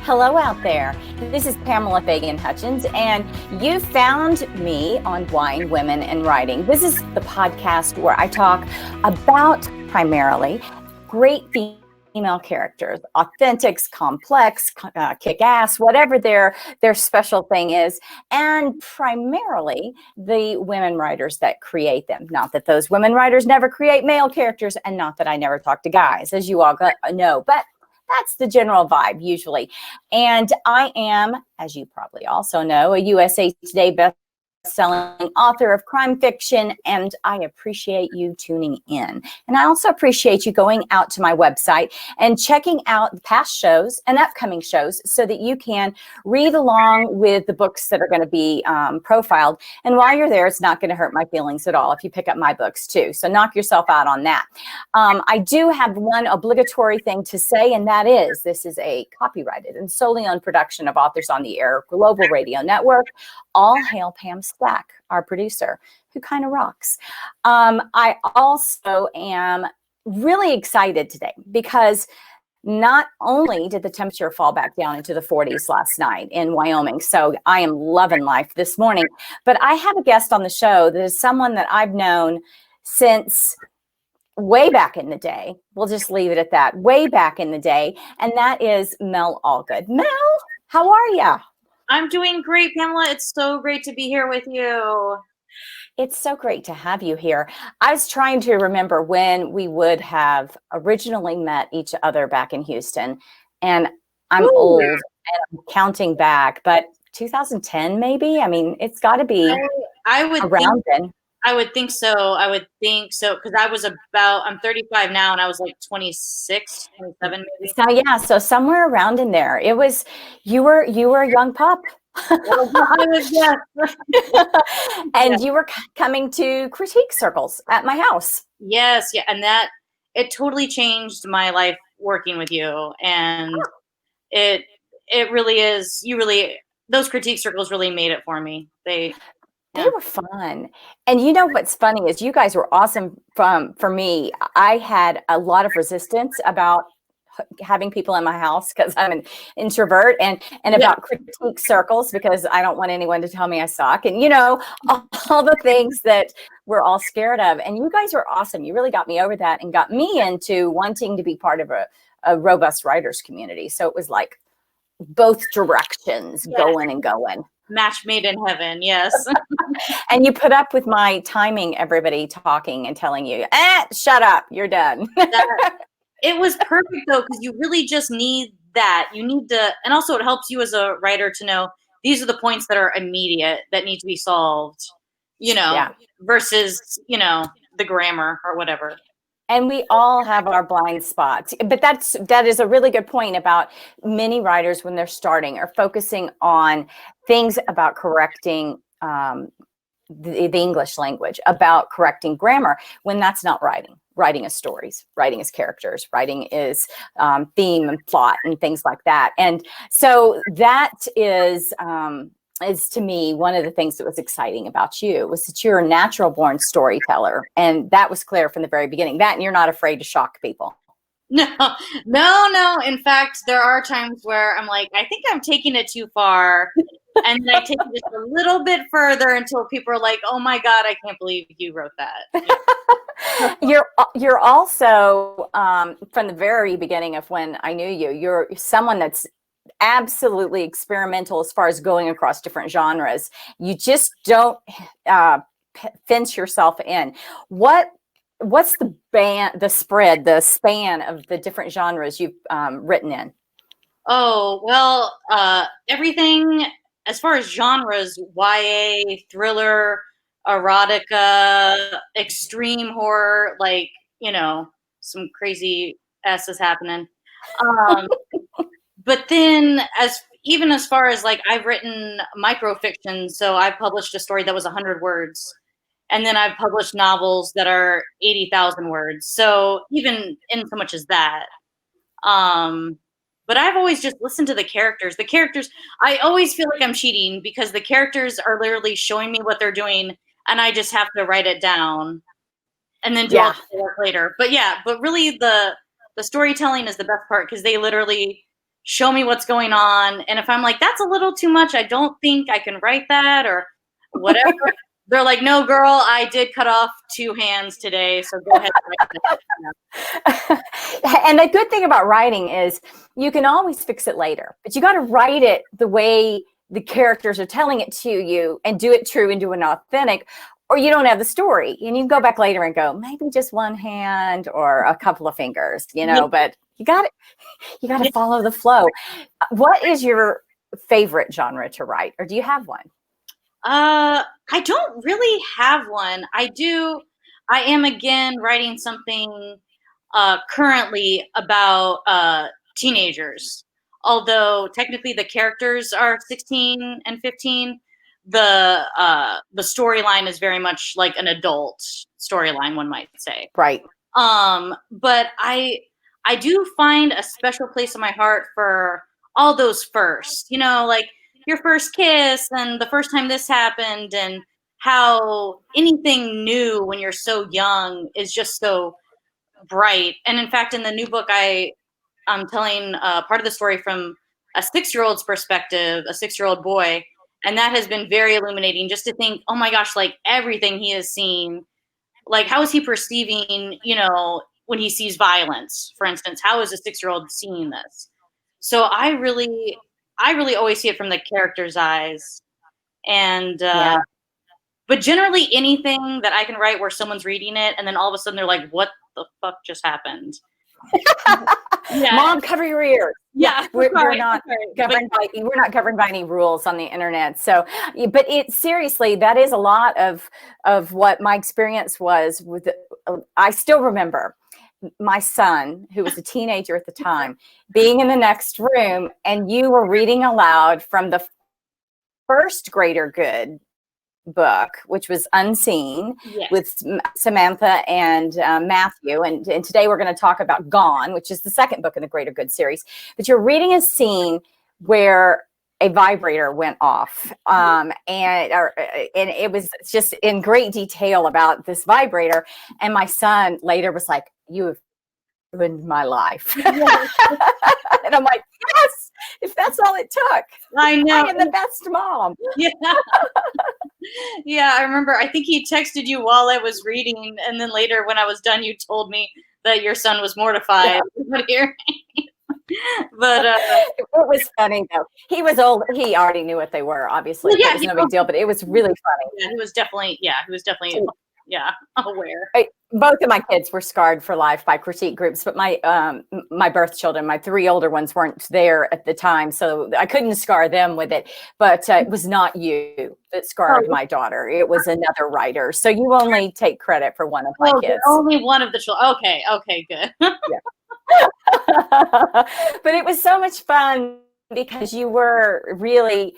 Hello out there. This is Pamela Fagan Hutchins, and you found me on Wine, Women, and Writing. This is the podcast where I talk about primarily great female characters, authentics, complex, kick-ass, whatever their special thing is, and primarily the women writers that create them. Not that those women writers never create male characters, and not that I never talk to guys, as you all know, but that's the general vibe usually. And I am, as you probably also know, a USA Today best-selling author of crime fiction, and I appreciate you tuning in. And I also appreciate you going out to my website and checking out past shows and upcoming shows so that you can read along with the books that are going to be profiled. And while you're there, it's not going to hurt my feelings at all if you pick up my books too. So knock yourself out on that. I do have one obligatory thing to say, and that is this is a copyrighted and solely owned production of Authors on the Air Global Radio Network. All hail Pam Stack, our producer, who kind of rocks. I also am really excited today because not only did the temperature fall back down into the 40s last night in Wyoming, so I am loving life this morning, but I have a guest on the show that is someone that I've known since way back in the day. We'll just leave it at that, way back in the day, and that is Mel Algood. Mel, how are you? I'm doing great, Pamela. It's so great to be here with you. It's so great to have you here. I was trying to remember when we would have originally met each other back in Houston, and I'm old and I'm counting back, but 2010 maybe? I mean, it's got to be I would around then. I would think so. Because I'm 35 now, and I was like 26, 27 maybe. So yeah, so somewhere around in there. It was, you were a young pup. And you were coming to critique circles at my house. Yes, yeah, and it totally changed my life working with you, and it really is. Those critique circles really made it for me. They were fun. And you know what's funny is you guys were awesome for me. I had a lot of resistance about having people in my house because I'm an introvert, and about critique circles because I don't want anyone to tell me I suck, and all the things that we're all scared of. And you guys were awesome. You really got me over that and got me into wanting to be part of a robust writers community. So it was like both directions, going and going. Match made in heaven, yes. And you put up with my timing, everybody talking and telling you, shut up, you're done. It was perfect though, because you really just need that. You need to, and also it helps you as a writer to know these are the points that are immediate that need to be solved, versus, the grammar or whatever. And we all have our blind spots, but that is a really good point about many writers when they're starting are focusing on things about correcting the English language, about correcting grammar, when that's not writing. Writing is stories, writing is characters, writing is theme and plot and things like that. And so that is to me one of the things that was exciting about you was that you're a natural born storyteller, and that was clear from the very beginning. That, and you're not afraid to shock people. No. In fact, there are times where I'm like, I think I'm taking it too far, and then I take it just a little bit further until people are like, "Oh my God, I can't believe you wrote that." You're also from the very beginning of when I knew you, you're someone that's absolutely experimental as far as going across different genres. You just don't fence yourself in. What's the span of the different genres you've written in? Oh, well, everything as far as genres: YA, thriller, erotica, extreme horror, like, some crazy S is happening. But then as far as like, I've written microfiction, so I published a story that was 100 words. And then I've published novels that are 80,000 words. So even in so much as that. But I've always just listened to the characters. The characters, I always feel like I'm cheating because the characters are literally showing me what they're doing, and I just have to write it down and then do all the work later. But really the storytelling is the best part, because they literally show me what's going on. And if I'm like, that's a little too much, I don't think I can write that or whatever. They're like, no, girl, I did cut off 2 hands today, so go ahead and write that. And the good thing about writing is you can always fix it later, but you got to write it the way the characters are telling it to you and do it true and do it authentic, or you don't have the story. And you can go back later and go, maybe just 1 hand or a couple of fingers, but you got to follow the flow. What is your favorite genre to write, or do you have one? I don't really have one. I am again writing something currently about teenagers. Although technically the characters are 16 and 15, the storyline is very much like an adult storyline, one might say. Right. But I do find a special place in my heart for all those first, like your first kiss and the first time this happened, and how anything new when you're so young is just so bright. And in fact, in the new book, I'm telling part of the story from a 6-year-old's perspective, a 6-year-old boy. And that has been very illuminating, just to think, oh my gosh, like everything he has seen, like how is he perceiving, when he sees violence, for instance, how is a 6-year-old seeing this? So I really always see it from the character's eyes. And, but generally anything that I can write where someone's reading it and then all of a sudden they're like, what the fuck just happened? Mom, cover your ears. We're not governed by any rules on the internet. So, but it seriously, that is a lot of what my experience was with. I still remember my son, who was a teenager at the time, being in the next room, and you were reading aloud from the first Greater Good book, which was Unseen, with Samantha and Matthew. And today we're going to talk about Gone, which is the second book in the Greater Good series. But you're reading a scene where a vibrator went off, and it was just in great detail about this vibrator. And my son later was like, "You have ruined my life." And I'm like, yes, if that's all it took. I know. I am the best mom. Yeah, I remember, I think he texted you while I was reading, and then later when I was done, you told me that your son was mortified. But it was funny though. He was old. He already knew what they were, obviously. Well, it was no big deal, but it was really funny. Yeah, he was definitely aware. Both of my kids were scarred for life by critique groups, but my birth children, my 3 older ones, weren't there at the time, so I couldn't scar them with it. But it was not you that scarred my daughter. It was another writer. So you only take credit for one of my kids. Only one of the children. Okay, good. But it was so much fun because you were really,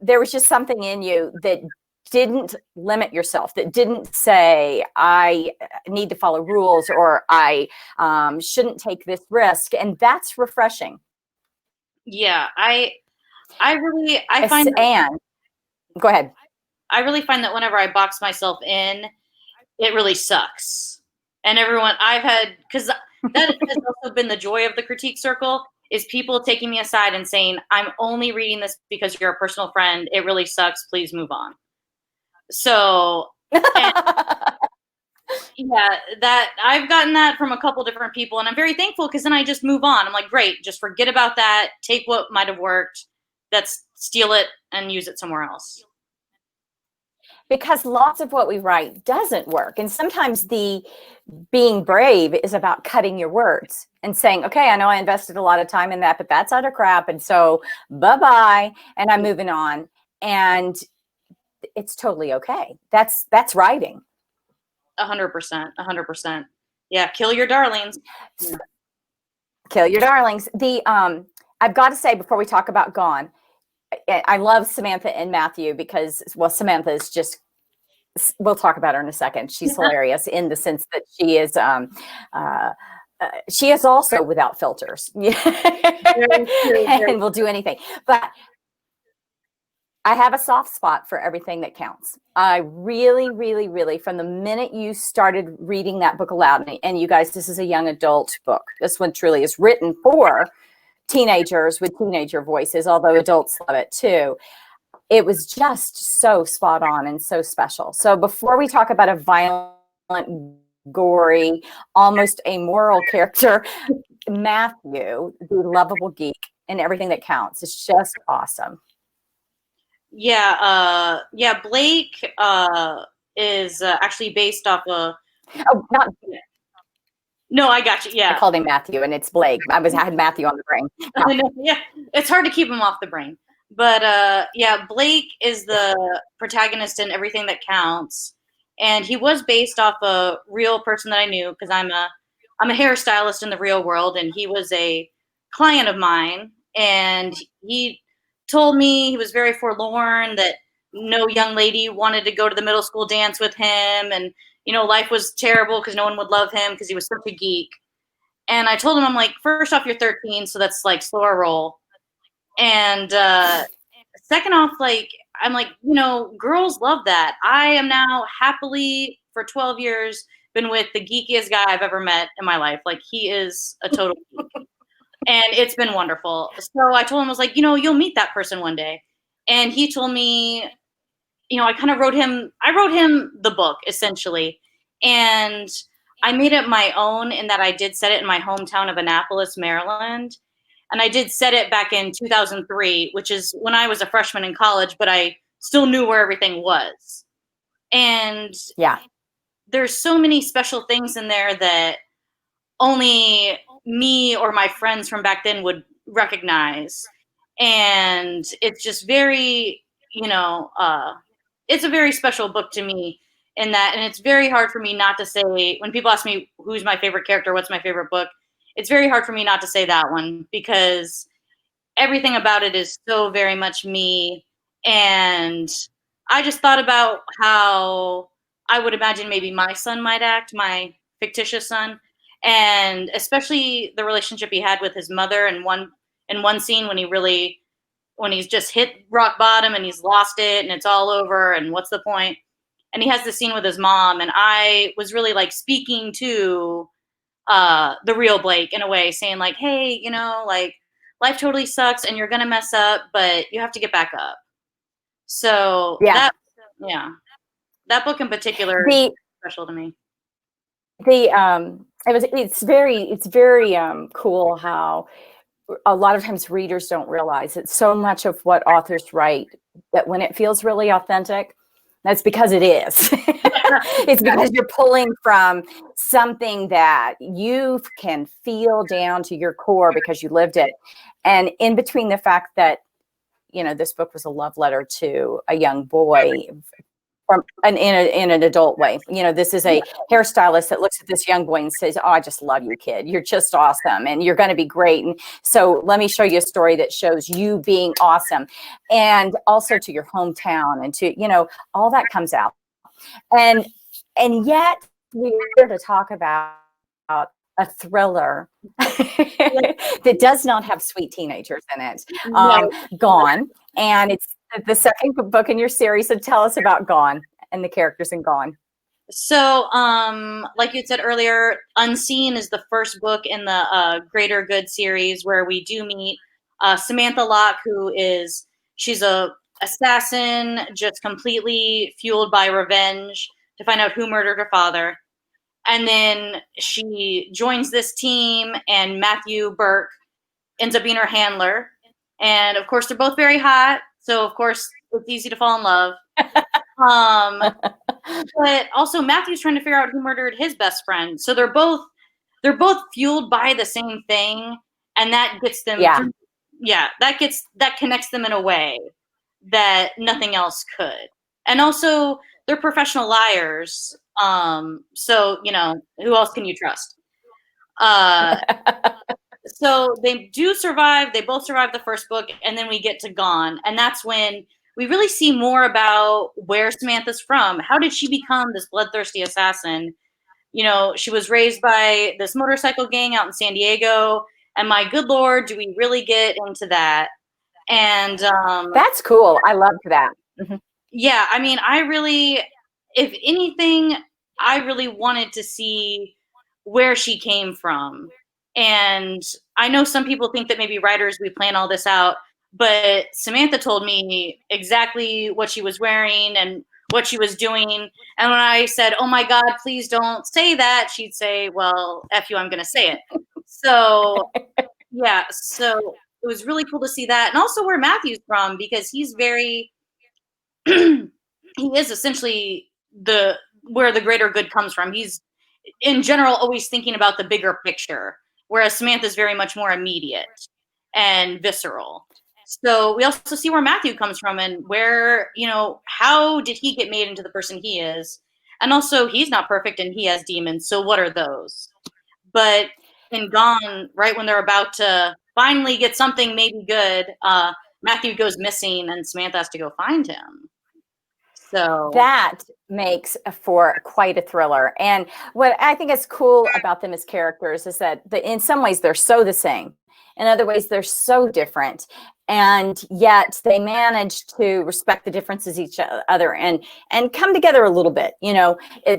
there was just something in you that didn't limit yourself, that didn't say, I need to follow rules, or I shouldn't take this risk. And that's refreshing. Yeah, I find and go ahead. I really find that whenever I box myself in, it really sucks. And everyone I've had, because that has also been the joy of the critique circle, is people taking me aside and saying, I'm only reading this because you're a personal friend. It really sucks. Please move on. So, that I've gotten that from a couple different people, and I'm very thankful, because then I just move on. I'm like, great, just forget about that. Take what might have worked. Let's steal it and use it somewhere else. Because lots of what we write doesn't work. And sometimes the being brave is about cutting your words and saying, okay, I know I invested a lot of time in that, but that's utter crap. And so bye-bye. And I'm moving on. And it's totally okay. That's writing. 100%. Yeah. Kill your darlings. Yeah. Kill your darlings. I've got to say, before we talk about Gone, I love Samantha and Matthew because, well, Samantha is just, we'll talk about her in a second. She's hilarious in the sense that she is also without filters and will do anything. But I have a soft spot for everything that counts. I really, really, really, from the minute you started reading that book aloud, and you guys, this is a young adult book. This one truly is written for teenagers with teenager voices, although adults love it too. It was just so spot on and so special. So before we talk about a violent, gory, almost amoral character, Matthew, the lovable geek and everything that counts, is just awesome. Yeah, Blake is actually based off of. Oh, not. No, I got you. Yeah, I called him Matthew, and it's Blake. I had Matthew on the brain. No. Yeah, it's hard to keep him off the brain. But yeah, Blake is the protagonist in Everything That Counts, and he was based off a real person that I knew because I'm a hairstylist in the real world, and he was a client of mine, and he told me he was very forlorn, that no young lady wanted to go to the middle school dance with him, and life was terrible because no one would love him because he was such a geek. And I told him, I'm like, first off, you're 13, so that's like slower roll. And second off, like, I'm like, girls love that. I am now happily for 12 years been with the geekiest guy I've ever met in my life. Like, he is a total geek. And it's been wonderful. So I told him, I was like, you'll meet that person one day. And he told me, I kind of wrote him the book, essentially. And I made it my own in that I did set it in my hometown of Annapolis, Maryland. And I did set it back in 2003, which is when I was a freshman in college, but I still knew where everything was. And yeah, there's so many special things in there that only me or my friends from back then would recognize. And it's just very, it's a very special book to me in that. And it's very hard for me not to say, when people ask me who's my favorite character, what's my favorite book, it's very hard for me not to say that one, because everything about it is so very much me. And I just thought about how I would imagine maybe my son might act, my fictitious son, and especially the relationship he had with his mother in one scene when he's just hit rock bottom and he's lost it and it's all over and what's the point? And he has this scene with his mom, and I was really like speaking to the real Blake in a way, saying like, hey, like, life totally sucks and you're gonna mess up, but you have to get back up. So yeah, that book in particular is special to me. It's very cool how a lot of times readers don't realize that so much of what authors write, that when it feels really authentic, that's because it is. It's because you're pulling from something that you can feel down to your core because you lived it. And in between the fact that, this book was a love letter to a young boy in an adult way. This is a hairstylist that looks at this young boy and says, oh, I just love you, kid. You're just awesome. And you're going to be great. And so let me show you a story that shows you being awesome. And also to your hometown and to, all that comes out. And yet we're here to talk about a thriller that does not have sweet teenagers in it. Gone. And it's the second book in your series. So tell us about Gone and the characters in Gone. So, like you said earlier, Unseen is the first book in the Greater Good series, where we do meet Samantha Locke, she's a assassin, just completely fueled by revenge to find out who murdered her father. And then she joins this team, and Matthew Burke ends up being her handler. And of course, they're both very hot. So of course, it's easy to fall in love. But also Matthew's trying to figure out who murdered his best friend. So they're both fueled by the same thing. And that gets them, that connects them in a way that nothing else could. And also they're professional liars. So, who else can you trust? So they do survive. They both survive the first book, and then we get to Gone. And that's when we really see more about where Samantha's from. How did she become this bloodthirsty assassin? She was raised by this motorcycle gang out in San Diego. And my good Lord, do we really get into that? And that's cool. I loved that. Mm-hmm. Yeah, I mean, if anything, I really wanted to see where she came from. And I know some people think that maybe writers, we plan all this out, but Samantha told me exactly what she was wearing and what she was doing. And when I said, "Oh my God, please don't say that," she'd say, "Well, F you, I'm going to say it." So, yeah, so it was really cool to see that. And also where Matthew's from, because he's very, he is essentially where the greater good comes from. He's in general always thinking about the bigger picture, whereas Samantha's very much more immediate and visceral. So we also see where Matthew comes from and where, how did he get made into the person he is? And also, he's not perfect and he has demons. So what are those? But in Gone, right when they're about to finally get something maybe good, Matthew goes missing and Samantha has to go find him. So that makes for quite a thriller. And what I think is cool about them as characters is that in some ways they're so the same. In other ways, they're so different. And yet they manage to respect the differences each other and come together a little bit,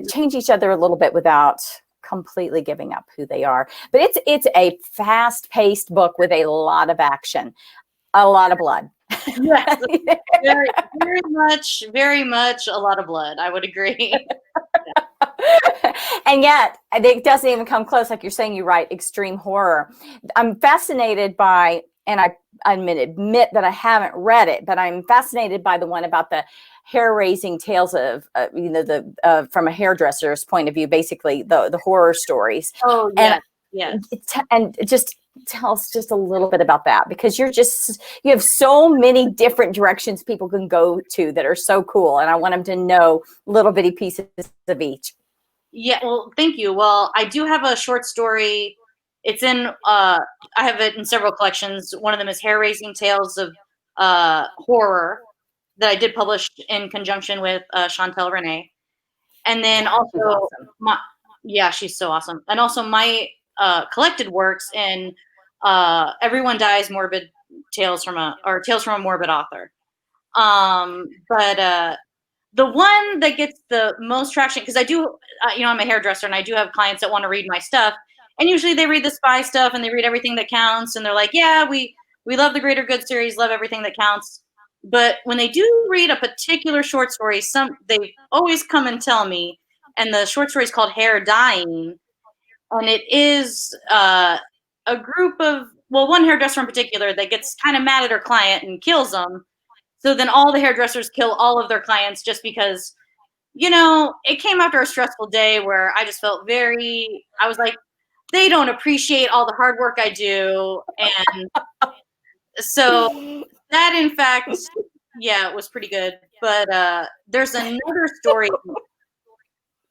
change each other a little bit without completely giving up who they are. But it's a fast-paced book with a lot of action, a lot of blood. Yes, very much a lot of blood. I would agree. And yet it doesn't even come close. Like you're saying, you write extreme horror. I'm fascinated by, and I admit that I haven't read it, but I'm fascinated by the one about the hair-raising tales of, from a hairdresser's point of view, basically the horror stories. Oh, yeah. Yes. And just tell us just a little bit about that, because you have so many different directions people can go to that are so cool. And I want them to know little bitty pieces of each. Yeah, well, thank you. Well, I do have a short story. It's in, I have it in several collections. One of them is Hair Raising Tales of Horror that I did publish in conjunction with Chantel Renee. And then also, awesome. She's so awesome. And also my collected works in Everyone Dies, Morbid Tales from a Morbid Author. But the one that gets the most traction, because I do, I'm a hairdresser and I do have clients that want to read my stuff. And usually they read the spy stuff and they read Everything That Counts. And they're like, yeah, we love the Greater Good series, love Everything That Counts. But when they do read a particular short story, they always come and tell me. And the short story is called Hair Dying. And it is a group of, one hairdresser in particular that gets kind of mad at her client and kills them. So then all the hairdressers kill all of their clients just because, it came after a stressful day where I just felt I was like, they don't appreciate all the hard work I do. And so that, in fact, it was pretty good. But there's another story.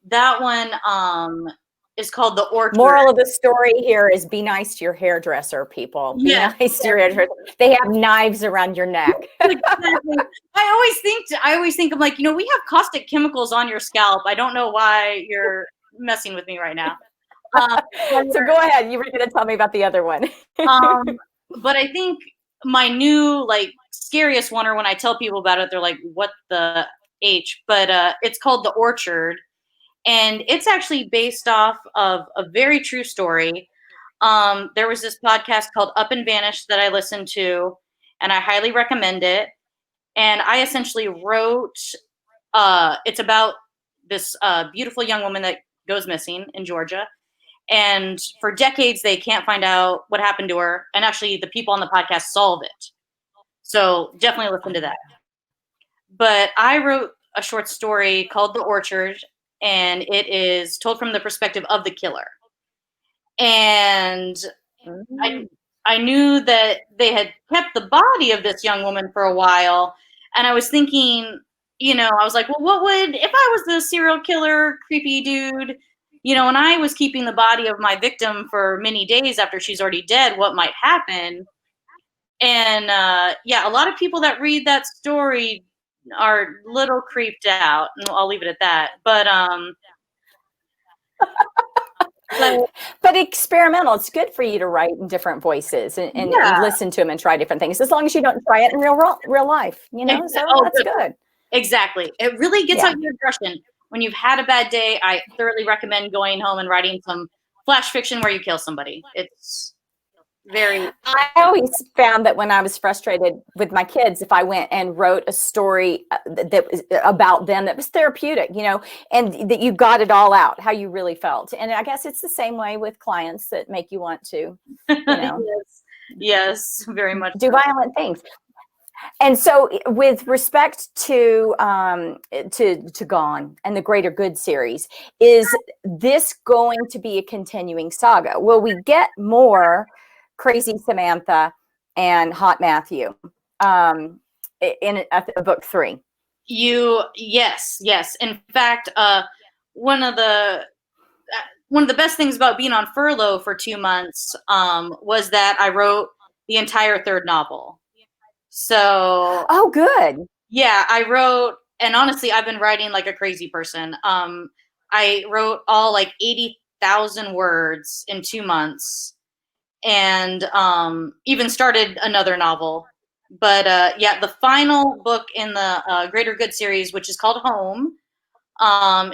That one is called The Orchard. Moral of the story here is be nice to your hairdresser, people. Be nice to your hairdresser. They have knives around your neck. Exactly. I always think I'm like, we have caustic chemicals on your scalp. I don't know why you're messing with me right now. So go ahead. You were going to tell me about the other one. But I think my new scariest one, or when I tell people about it, they're like, what the H? But it's called The Orchard. And it's actually based off of a very true story. There was this podcast called Up and Vanished that I listened to, and I highly recommend it. And I essentially wrote, it's about this beautiful young woman that goes missing in Georgia. And for decades, they can't find out what happened to her. And actually, the people on the podcast solve it. So definitely listen to that. But I wrote a short story called The Orchard, and it is told from the perspective of the killer. And I knew that they had kept the body of this young woman for a while. And I was thinking, I was like, well, what would, if I was the serial killer, creepy dude, and I was keeping the body of my victim for many days after she's already dead, what might happen? And a lot of people that read that story are a little creeped out, and I'll leave it at that. But experimental. It's good for you to write in different voices and listen to them and try different things, as long as you don't try it in real life, so that's good. Exactly. It really gets out your aggression. When you've had a bad day, I thoroughly recommend going home and writing some flash fiction where you kill somebody. It's very. I always found that when I was frustrated with my kids, if I went and wrote a story that was about them, that was therapeutic, and that you got it all out, how you really felt. And I guess it's the same way with clients that make you want to, Yes, very much do violent things. And so, with respect to Gone and the Greater Good series, is this going to be a continuing saga? Will we get more Crazy Samantha and Hot Matthew in book 3? Yes. In fact, one of the best things about being on furlough for 2 months was that I wrote the entire 3rd novel. So, oh, good. Yeah, I wrote, and honestly, I've been writing like a crazy person. I wrote all like 80,000 words in 2 months, and even started another novel. But yeah, the final book in the Greater Good series, which is called Home,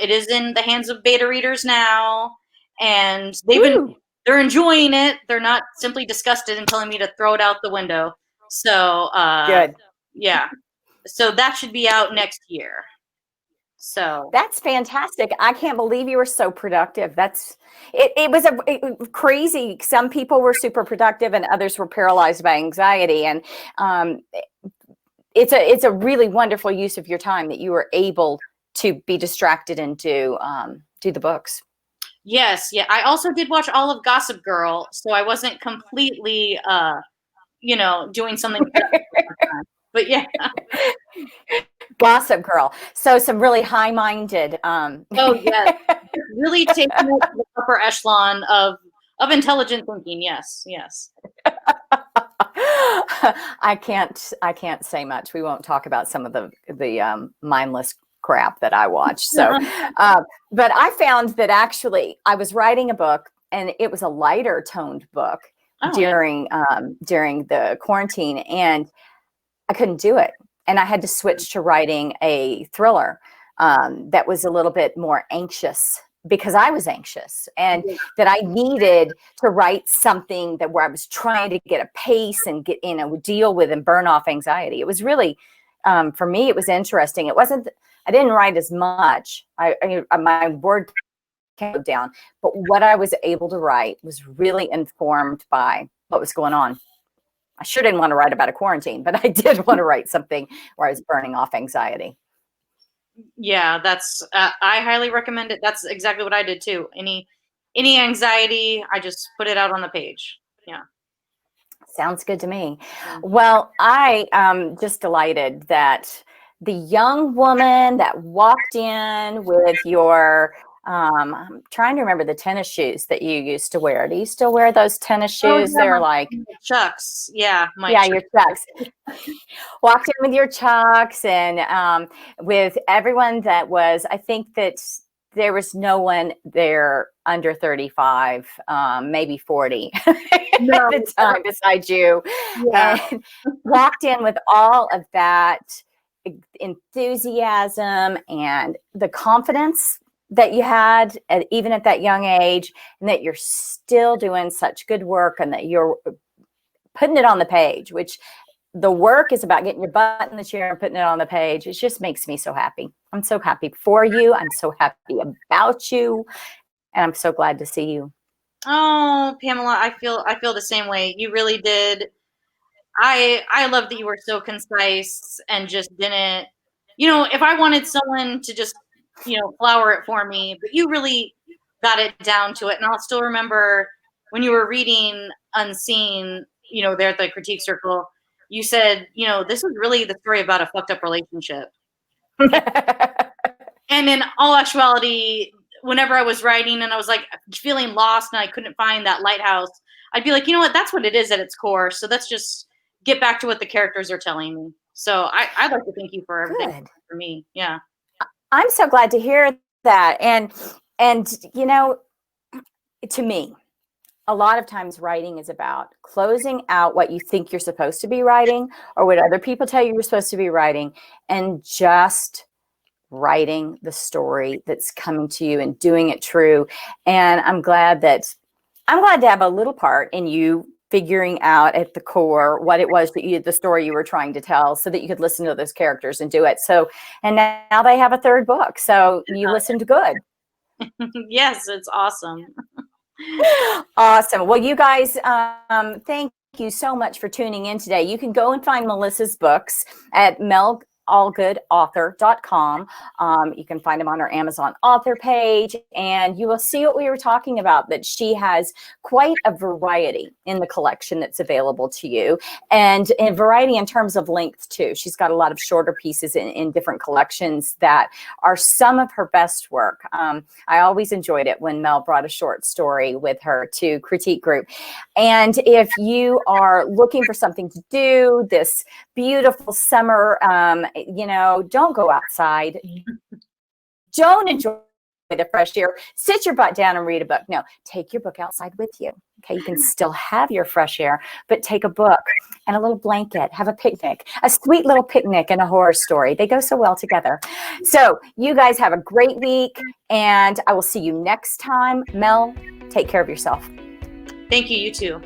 it is in the hands of beta readers now, and they're enjoying it. They're not simply disgusted and telling me to throw it out the window. So good. Yeah. So that should be out next year. So that's fantastic. I can't believe you were so productive. It was crazy. Some people were super productive and others were paralyzed by anxiety. And it's a really wonderful use of your time that you were able to be distracted and do the books. Yes. Yeah. I also did watch all of Gossip Girl, so I wasn't completely, doing something. But yeah. Gossip Girl. So some really high-minded. Oh yes, really taking it to the upper echelon of intelligent thinking. Yes. I can't say much. We won't talk about some of the mindless crap that I watch. So, but I found that actually I was writing a book, and it was a lighter toned book during the quarantine, and I couldn't do it. And I had to switch to writing a thriller that was a little bit more anxious, because I was anxious, and that I needed to write something where I was trying to get a pace and deal with and burn off anxiety. It was really, for me, it was interesting. I didn't write as much. My word came down, but what I was able to write was really informed by what was going on. I sure didn't want to write about a quarantine, but I did want to write something where I was burning off anxiety. Yeah, that's I highly recommend it. That's exactly what I did too. Any anxiety, I just put it out on the page. Yeah. Sounds good to me. Well, I am just delighted that the young woman that walked in with your I'm trying to remember the tennis shoes that you used to wear. Do you still wear those tennis shoes? Yeah, They're like Chucks. Yeah, your Chucks. Walked in with your Chucks, and with everyone that was, I think that there was no one there under 35, maybe 40 at the time besides you. Yeah. And walked in with all of that enthusiasm and the confidence that you had even at that young age, and that you're still doing such good work, and that you're putting it on the page, which the work is about getting your butt in the chair and putting it on the page. It just makes me so happy. I'm so happy for you. I'm so happy about you. And I'm so glad to see you. Oh, Pamela, I feel the same way. You really did. I love that you were so concise and just didn't, if I wanted someone to just, flower it for me, but you really got it down to it. And I'll still remember when you were reading Unseen, there at the critique circle, you said, this is really the story about a fucked up relationship. And in all actuality, whenever I was writing and I was like feeling lost and I couldn't find that lighthouse, I'd be like, you know what, that's what it is at its core. So let's just get back to what the characters are telling me. So I'd like to thank you for everything for me. Yeah. I'm so glad to hear that. And to me, a lot of times writing is about closing out what you think you're supposed to be writing, or what other people tell you you're supposed to be writing, and just writing the story that's coming to you and doing it true. And I'm glad to have a little part in you figuring out at the core what it was that the story you were trying to tell, so that you could listen to those characters and do it. So, and now they have a third book. So you listened good. Yes, it's awesome. Awesome. Well, you guys, thank you so much for tuning in today. You can go and find Melissa's books at algoodauthor.com. You can find them on her Amazon author page, and you will see what we were talking about, that she has quite a variety in the collection that's available to you, and a variety in terms of length too. She's got a lot of shorter pieces in different collections that are some of her best work. I always enjoyed it when Mel brought a short story with her to critique group. And if you are looking for something to do this beautiful summer, don't go outside. Don't enjoy the fresh air. Sit your butt down and read a book. No, take your book outside with you. Okay, you can still have your fresh air, but take a book and a little blanket. Have a picnic, a sweet little picnic and a horror story. They go so well together. So you guys have a great week, and I will see you next time. Mel, take care of yourself. Thank you. You too.